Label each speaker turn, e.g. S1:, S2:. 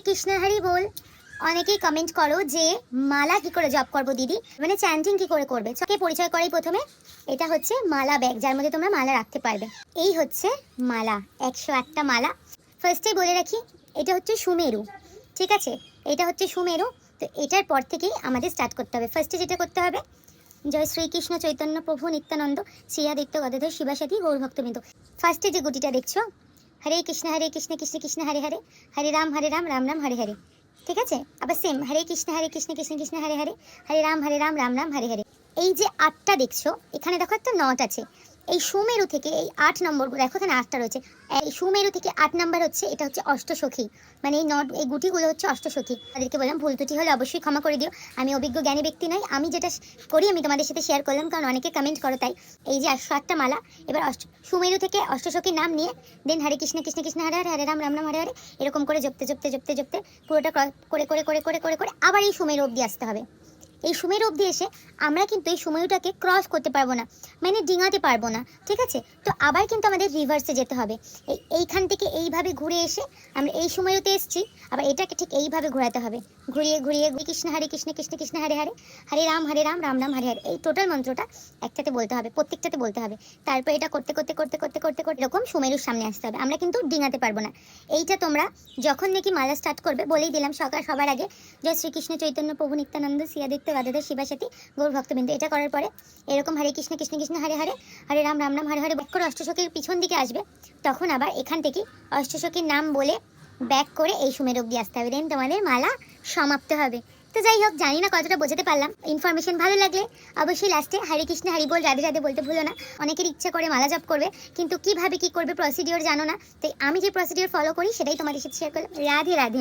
S1: কৃষ্ণ হরি বল। অনেকেই কমেন্ট করো যে মালা কি করে জপ করবো দিদি, মানে চ্যান্টিং কি করে করবে। কে পরিচয় করাই প্রথমে। এটা হচ্ছে মালা ব্যাগ, যার মধ্যে তোমরা মালা রাখতে পারবে। এই হচ্ছে মালা, 108টা মালা। ফার্স্টে বলে রাখি, এটা হচ্ছে সুমেরু, ঠিক আছে, এটা হচ্ছে সুমেরু। তো এটার পর থেকেই আমাদের স্টার্ট করতে হবে। ফার্স্টে যেটা করতে হবে, জয় শ্রীকৃষ্ণ চৈতন্য প্রভু নিত্যানন্দ শ্রী আদিত্য গদাধর শিবাসাদী গৌরভক্তবৃন্দ। ফার্স্টে যে গুটিটা দেখছো, হরে কৃষ্ণ কৃষ্ণ কৃষ্ণ হরে হরে, হরে রাম রাম রাম হরে হরে, ঠিক আছে। আবার সেম হরে কৃষ্ণ কৃষ্ণ কৃষ্ণ হরে হরে, হরে রাম রাম রাম হরে হরে। এই যে 8টা দেখছো, এখানে দেখো একটা নট আছে। এই সুমেরু থেকে এই 8 নম্বর, দেখো এখানে 8টা রয়েছে। এই সুমেরু থেকে 8 নাম্বার হচ্ছে, এটা হচ্ছে অষ্টসখী, মানে এই নট, এই গুটিগুলো হচ্ছে অষ্টসখী। তাদেরকে বললাম ভুল ত্রুটি হলে অবশ্যই ক্ষমা করে দিও, আমি অভিজ্ঞ জ্ঞানী ব্যক্তি নই, আমি যেটা করি আমি তোমাদের সাথে শেয়ার করলাম, কারণ অনেকে কমেন্ট করো তাই। এই যে 808টা মালা, এবার সুমেরু থেকে অষ্টসখীর নাম নিয়ে দেন হরে কৃষ্ণ কৃষ্ণ হরে হরে, হরে রাম রাম হরে হরে, এরকম করে জপতে জপতে জপতে জপতে পুরোটা করে করে করে করে করে করে আবার এই সুমেরু অবধি আসতে হবে। এই সুমেরু অবধি এসে আমরা কিন্তু এই সুমেরুটাকে ক্রস করতে পারবো না, মানে ডিঙাতে পারবো না, ঠিক আছে। তো আবার কিন্তু আমাদের রিভার্সে যেতে হবে। এইখান থেকে এইভাবে ঘুরে এসে আমরা এই সুমেরুতে এসেছি, আবার এটাকে ঠিক এইভাবে ঘোরাতে হবে, ঘুরিয়ে ঘুরিয়ে কৃষ্ণ কৃষ্ণ কৃষ্ণ হরে হরে, হরে রাম রাম রাম হরে হরে। এই টোটাল মন্ত্রটা একটাতে বলতে হবে, প্রত্যেকটাতে বলতে হবে। তারপর এটা করতে করতে করতে করতে করতে করতে এরকম সুমেরুর সামনে আসতে হবে, আমরা কিন্তু ডিঙাতে পারবো না। এইটা তোমরা যখন নাকি মালা স্টার্ট করবে, বলেই দিলাম সবার আগে জয় শ্রীকৃষ্ণ চৈতন্য প্রভু নিত্যানন্দ শ্রী আদিত্য গদাধর শিবাসাদী গৌর ভক্তবৃন্দ, এটা করার পরে এরকম হরে কৃষ্ণ কৃষ্ণ হরে হরে, হরে রাম রাম হরে হরে ব্যাক করে অষ্টসখীর পিছন দিকে আসবে। তখন আবার এখান থেকে অষ্টসখীর নাম বলে ব্যাক করে এই সুমেরু অবধি আসতে হবে, দেন তোমাদের মালা সমাপ্ত হবে। তো যাই হোক, জানি না কতটা বোঝাতে পারলাম। ইনফরমেশন ভালো লাগলে অবশ্যই লাস্টে হরে কৃষ্ণ হরি বল রাধে রাধে বলতে ভুলো না। অনেকের ইচ্ছা করে মালা জপ করবে, কিন্তু কিভাবে কি করবে প্রসিডিওর জানো না, তাই আমি যে প্রসিডিওর ফলো করি সেটাই তোমাদের সাথে শেয়ার করলাম। রাধে রাধে।